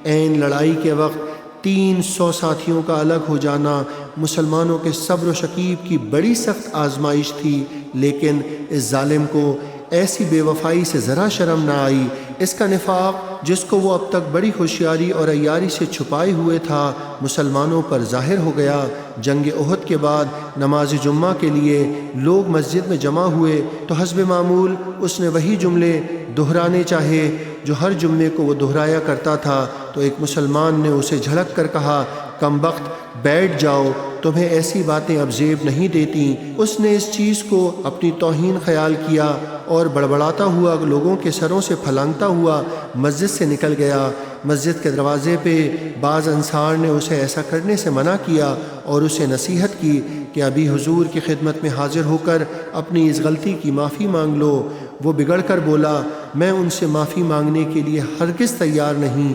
ऐन लड़ाई के वक्त 300 साथियों का अलग हो जाना मुसलमानों के सब्र व शकीब की बड़ी सख्त आजमाइश थी, लेकिन इस जालिम को ऐसी बेवफाई से ज़रा शर्म ना आई। इसका निफाक जिसको वो अब तक बड़ी होशियारी और अय्यारी से छुपाए हुए था, मुसलमानों पर ज़ाहिर हो गया। जंग उहद के बाद नमाज जुम्मा के लिए लोग मस्जिद में जमा हुए तो हस्ब मामूल उसने वही जुमले दोहराने चाहे जो हर जुम्मे को वो दोहराया करता था। तो एक मुसलमान ने उसे झड़क कर कहा, कमबख्त बैठ जाओ, तुम्हें ऐसी बातें अब जेब नहीं देती। उसने इस चीज़ को अपनी तौहीन ख्याल किया और बड़बड़ाता हुआ लोगों के सरों से फलांगता हुआ मस्जिद से निकल गया। मस्जिद के दरवाज़े पे बाज़ अंसार ने उसे ऐसा करने से मना किया और उसे नसीहत की कि अभी हुजूर की खिदमत में हाजिर होकर अपनी इस गलती की माफ़ी मांग लो। वो बिगड़ कर बोला, मैं उनसे माफ़ी मांगने के लिए हरगिज़ तैयार नहीं।